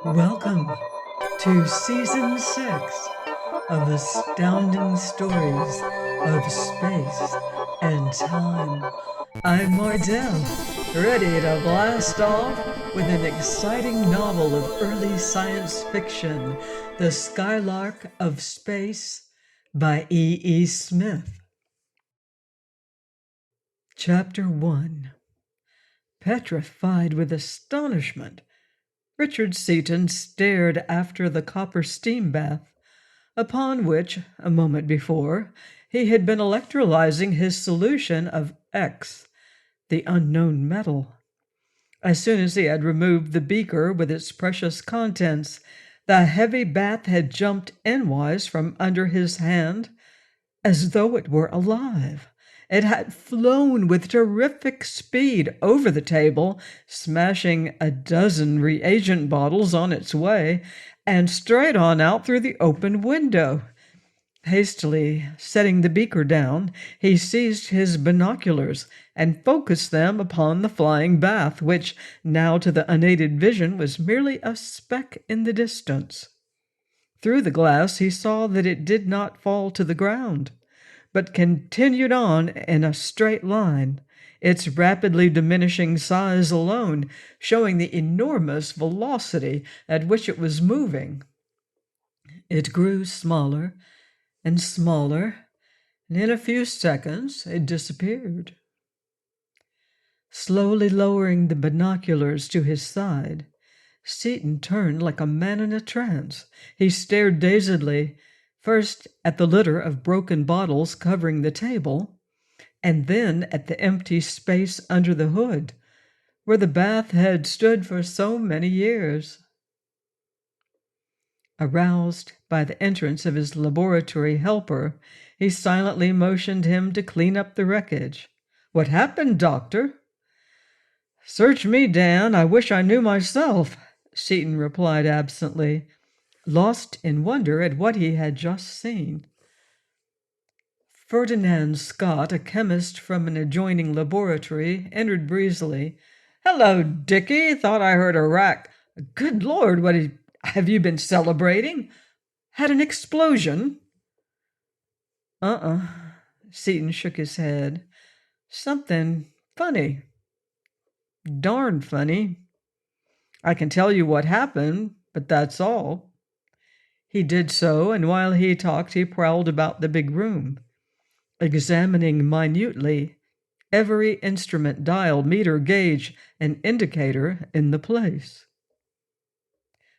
Welcome to Season 6 of Astounding Stories of Space and Time. I'm Mardell, ready to blast off with an exciting novel of early science fiction, The Skylark of Space by E. Smith. Chapter 1. Petrified with astonishment, Richard Seaton stared after the copper steam bath, upon which, a moment before, he had been electrolyzing his solution of X, the unknown metal. As soon as he had removed the beaker with its precious contents, the heavy bath had jumped endwise from under his hand, as though it were alive. It had flown with terrific speed over the table, smashing a dozen reagent bottles on its way, and straight on out through the open window. Hastily setting the beaker down, he seized his binoculars and focused them upon the flying bath, which, now to the unaided vision, was merely a speck in the distance. Through the glass he saw that it did not fall to the ground, but continued on in a straight line, its rapidly diminishing size alone showing the enormous velocity at which it was moving. It grew smaller and smaller, and in a few seconds it disappeared. Slowly lowering the binoculars to his side, Seaton turned like a man in a trance. He stared dazedly, first at the litter of broken bottles covering the table, and then at the empty space under the hood, where the bath had stood for so many years. Aroused by the entrance of his laboratory helper, he silently motioned him to clean up the wreckage. "What happened, Doctor?" "Search me, Dan. I wish I knew myself," Seaton replied absently, lost in wonder at what he had just seen. Ferdinand Scott, a chemist from an adjoining laboratory, entered breezily. "Hello, Dickie. Thought I heard a rack. Good Lord, what have you been celebrating? Had an explosion?" Uh-uh. Seaton shook his head. "Something funny. Darn funny. I can tell you what happened, but that's all." He did so, and while he talked, he prowled about the big room, examining minutely every instrument, dial, meter, gauge, and indicator in the place.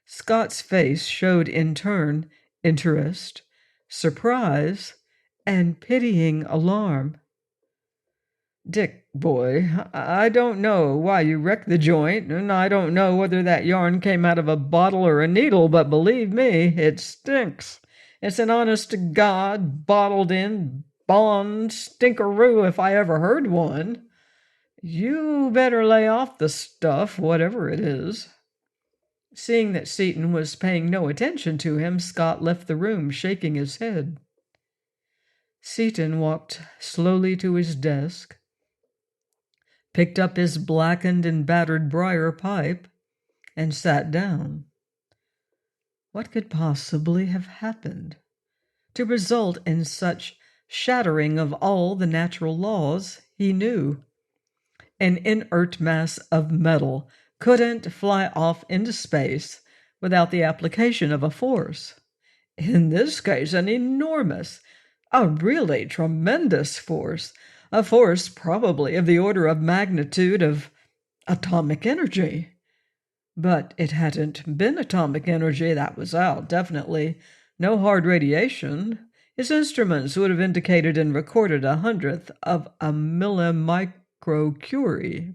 Scott's face showed in turn interest, surprise, and pitying alarm. "Dick, boy, I don't know why you wrecked the joint, and I don't know whether that yarn came out of a bottle or a needle, but believe me, it stinks. It's an honest-to-God, bottled-in, bond stinkeroo if I ever heard one. You better lay off the stuff, whatever it is." Seeing that Seaton was paying no attention to him, Scott left the room, shaking his head. Seaton walked slowly to his desk, picked up his blackened and battered briar pipe, and sat down. What could possibly have happened to result in such shattering of all the natural laws he knew? An inert mass of metal couldn't fly off into space without the application of a force. In this case, an enormous, a really tremendous force, a force probably of the order of magnitude of atomic energy. But it hadn't been atomic energy, that was out, definitely. No hard radiation. His instruments would have indicated and recorded 1/100th of a millimicrocurie.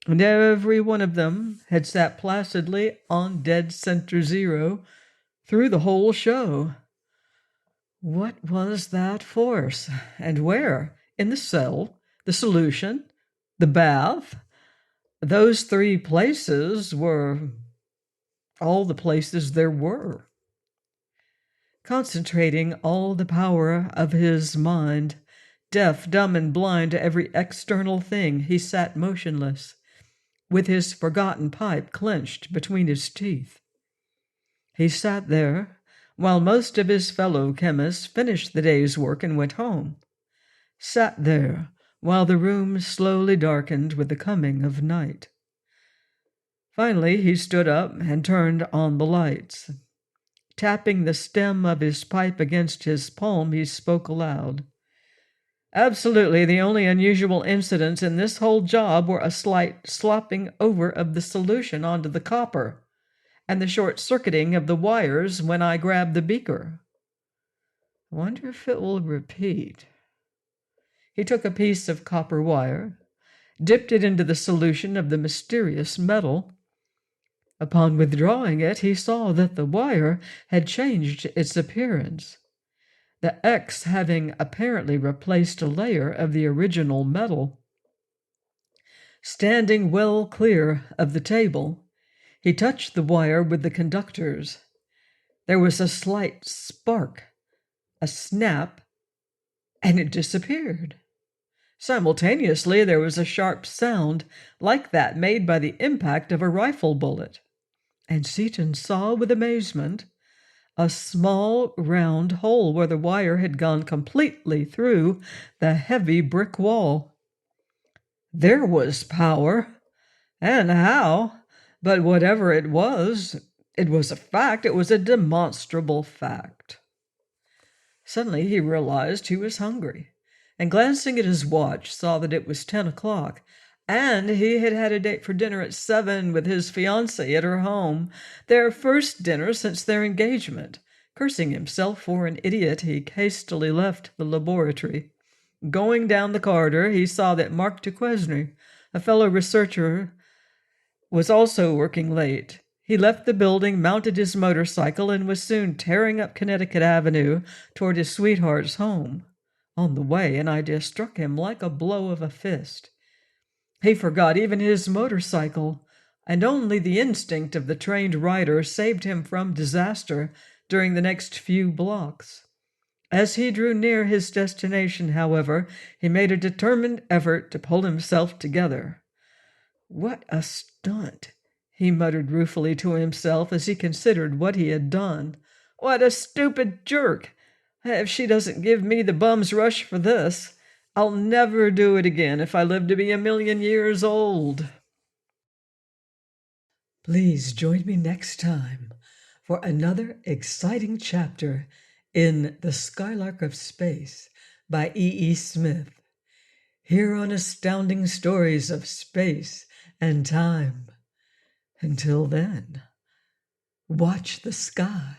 And every one of them had sat placidly on dead center zero through the whole show. What was that force? And where? In the cell? The solution? The bath? Those three places were all the places there were. Concentrating all the power of his mind, deaf, dumb, and blind to every external thing, he sat motionless, with his forgotten pipe clenched between his teeth. He sat there while most of his fellow chemists finished the day's work and went home. Sat there while the room slowly darkened with the coming of night. Finally, he stood up and turned on the lights. Tapping the stem of his pipe against his palm, he spoke aloud. Absolutely, the only unusual incidents in this whole job were a slight slopping over of the solution onto the copper and the short-circuiting of the wires when I grabbed the beaker. I wonder if it will repeat. He took a piece of copper wire, dipped it into the solution of the mysterious metal. Upon withdrawing it, he saw that the wire had changed its appearance, the X having apparently replaced a layer of the original metal. Standing well clear of the table, he touched the wire with the conductors. There was a slight spark, a snap, and it disappeared. Simultaneously, there was a sharp sound like that made by the impact of a rifle bullet, and Seaton saw with amazement a small round hole where the wire had gone completely through the heavy brick wall. There was power, and how, but whatever it was a fact. It was a demonstrable fact. Suddenly he realized he was hungry, and glancing at his watch, saw that it was 10 o'clock, and he had had a date for dinner at 7 with his fiancée at her home, their first dinner since their engagement. Cursing himself for an idiot, he hastily left the laboratory. Going down the corridor, he saw that Mark Duquesne, a fellow researcher, was also working late. He left the building, mounted his motorcycle, and was soon tearing up Connecticut Avenue toward his sweetheart's home. On the way, an idea struck him like a blow of a fist. He forgot even his motorcycle, and only the instinct of the trained rider saved him from disaster during the next few blocks. As he drew near his destination, however, he made a determined effort to pull himself together. What a stunt, he muttered ruefully to himself as he considered what he had done. What a stupid jerk! If she doesn't give me the bum's rush for this, I'll never do it again if I live to be 1,000,000 years old. Please join me next time for another exciting chapter in The Skylark of Space by E. Smith, here on Astounding Stories of Space and Time. Until then, watch the skies.